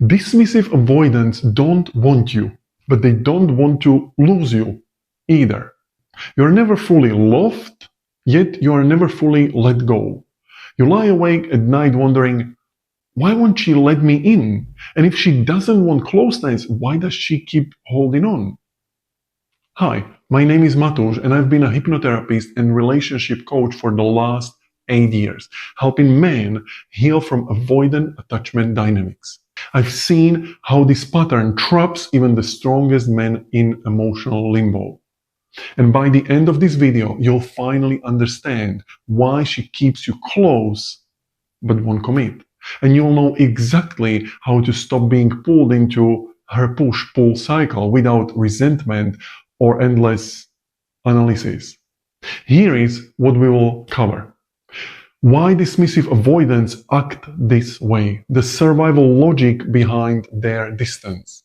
Dismissive avoidants don't want you, but they don't want to lose you either. You're never fully loved, yet you are never fully let go. You lie awake at night wondering, why won't she let me in? And if she doesn't want closeness, why does she keep holding on? Hi, my name is Matusz, and I've been a hypnotherapist and relationship coach for the last 8 years, helping men heal from avoidant attachment dynamics. I've seen how this pattern traps even the strongest men in emotional limbo. And by the end of this video, you'll finally understand why she keeps you close but won't commit. And you'll know exactly how to stop being pulled into her push-pull cycle without resentment or endless analysis. Here is what we will cover. Why dismissive avoidants act this way, the survival logic behind their distance.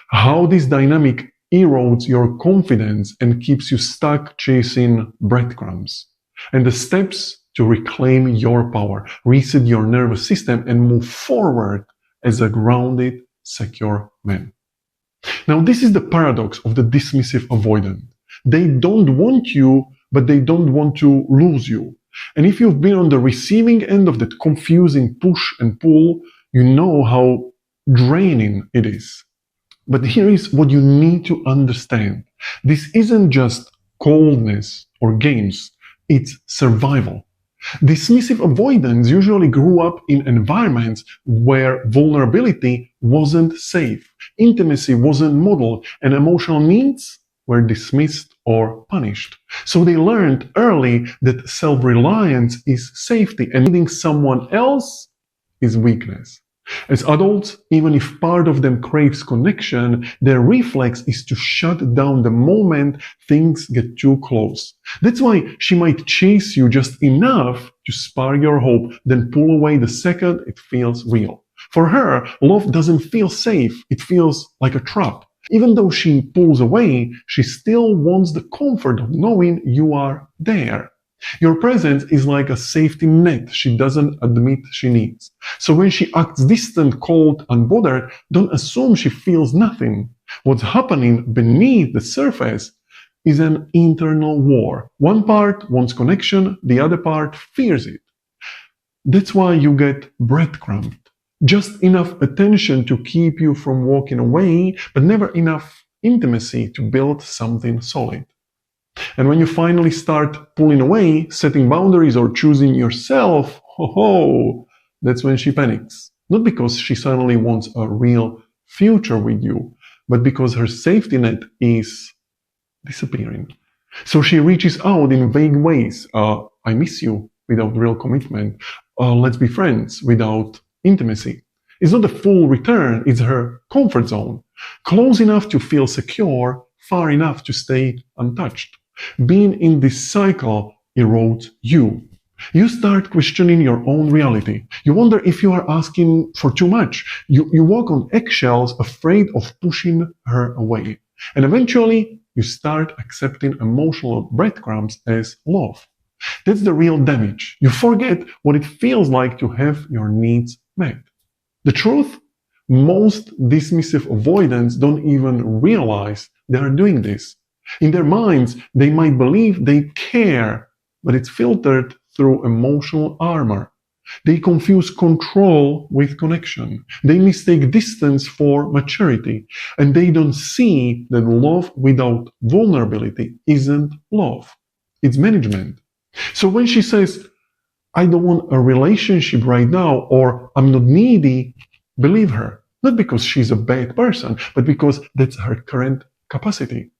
How this dynamic erodes your confidence and keeps you stuck chasing breadcrumbs. And the steps to reclaim your power, reset your nervous system, and move forward as a grounded, secure man. Now, this is the paradox of the dismissive avoidant. They don't want you, but they don't want to lose you. And if you've been on the receiving end of that confusing push and pull, you know how draining it is. But here is what you need to understand. This isn't just coldness or games, it's survival. Dismissive avoidants usually grew up in environments where vulnerability wasn't safe, intimacy wasn't modeled, and emotional needs were dismissed or punished. So they learned early that self-reliance is safety and needing someone else is weakness. As adults, even if part of them craves connection, their reflex is to shut down the moment things get too close. That's why she might chase you just enough to spark your hope, then pull away the second it feels real. For her, love doesn't feel safe, it feels like a trap. Even though she pulls away, she still wants the comfort of knowing you are there. Your presence is like a safety net she doesn't admit she needs. So when she acts distant, cold, unbothered, don't assume she feels nothing. What's happening beneath the surface is an internal war. One part wants connection, the other part fears it. That's why you get breadcrumbed. Just enough attention to keep you from walking away, but never enough intimacy to build something solid. And when you finally start pulling away, setting boundaries or choosing yourself, that's when she panics. Not because she suddenly wants a real future with you, but because her safety net is disappearing. So she reaches out in vague ways. I miss you without real commitment. Let's be friends without intimacy. It's not a full return, it's her comfort zone. Close enough to feel secure, far enough to stay untouched. Being in this cycle erodes you. You start questioning your own reality. You wonder if you are asking for too much. You walk on eggshells, afraid of pushing her away. And eventually, you start accepting emotional breadcrumbs as love. That's the real damage. You forget what it feels like to have your needs met. The truth? Most dismissive avoidants don't even realize they are doing this. In their minds, they might believe they care, but it's filtered through emotional armor. They confuse control with connection. They mistake distance for maturity. And they don't see that love without vulnerability isn't love. It's management. So when she says, I don't want a relationship right now, or I'm not needy, believe her. Not because she's a bad person, but because that's her current capacity.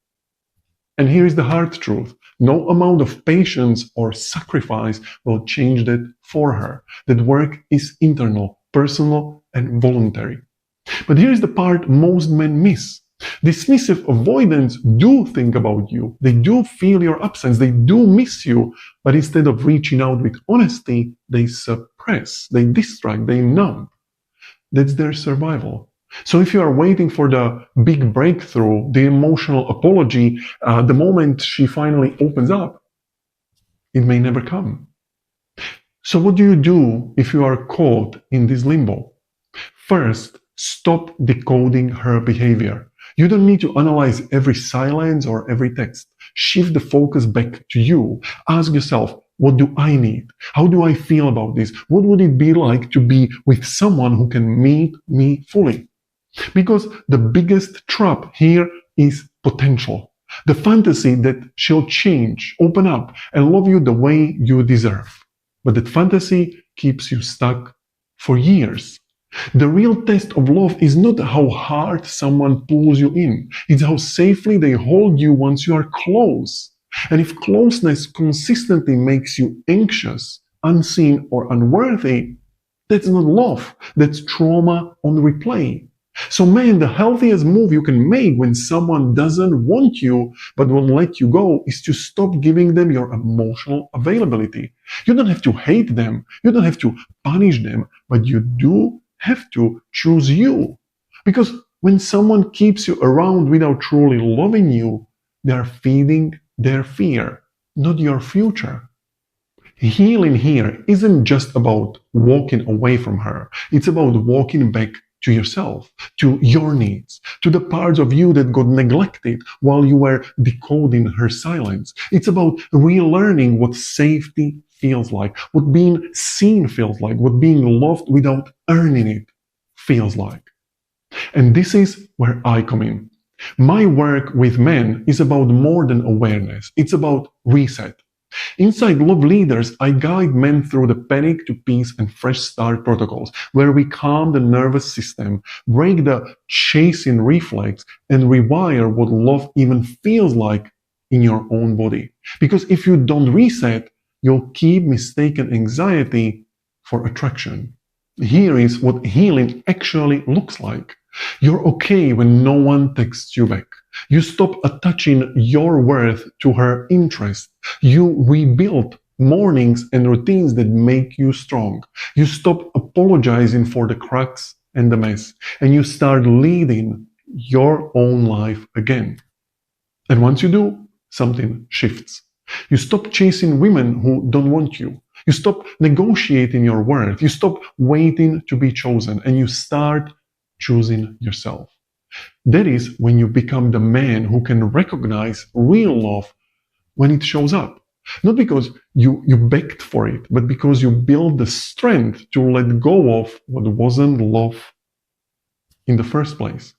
And here is the hard truth. No amount of patience or sacrifice will change that for her. That work is internal, personal, and voluntary. But here's the part most men miss. Dismissive avoidants do think about you. They do feel your absence. They do miss you. But instead of reaching out with honesty, they suppress, they distract, they numb. That's their survival. So if you are waiting for the big breakthrough, the emotional apology, the moment she finally opens up, it may never come. So what do you do if you are caught in this limbo? First, Stop decoding her behavior. You don't need to analyze every silence or every text. Shift the focus back to you. Ask yourself, what do I need? How do I feel about this? What would it be like to be with someone who can meet me fully? Because the biggest trap here is potential. The fantasy that she'll change, open up, and love you the way you deserve. But that fantasy keeps you stuck for years. The real test of love is not how hard someone pulls you in, it's how safely they hold you once you are close. And if closeness consistently makes you anxious, unseen, or unworthy, that's not love, that's trauma on replay. So man, the healthiest move you can make when someone doesn't want you but won't let you go is to stop giving them your emotional availability. You don't have to hate them, you don't have to punish them, but you do have to choose you. Because when someone keeps you around without truly loving you, they are feeding their fear, not your future. Healing here isn't just about walking away from her, it's about walking back to yourself, to your needs, to the parts of you that got neglected while you were decoding her silence. It's about relearning what safety feels like, what being seen feels like, what being loved without earning it feels like. And this is where I come in. My work with men is about more than awareness. It's about reset. Inside Love Leaders, I guide men through the panic to peace and fresh start protocols, where we calm the nervous system, break the chasing reflex, and rewire what love even feels like in your own body. Because if you don't reset, you'll keep mistaken anxiety for attraction. Here is what healing actually looks like. You're okay when no one texts you back. You stop attaching your worth to her interest. You rebuild mornings and routines that make you strong. You stop apologizing for the cracks and the mess, and you start leading your own life again. And once you do, something shifts. You stop chasing women who don't want you. You stop negotiating your worth. You stop waiting to be chosen, and you start choosing yourself. That is when you become the man who can recognize real love when it shows up. Not because you begged for it, but because you build the strength to let go of what wasn't love in the first place.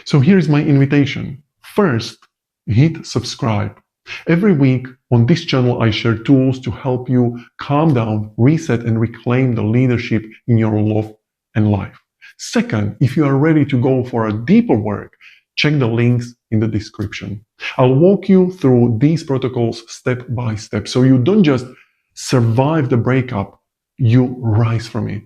So here is my invitation. First, hit subscribe. Every week on this channel, I share tools to help you calm down, reset, and reclaim the leadership in your love and life. Second, if you are ready to go for a deeper work, check the links in the description. I'll walk you through these protocols step by step so you don't just survive the breakup, you rise from it.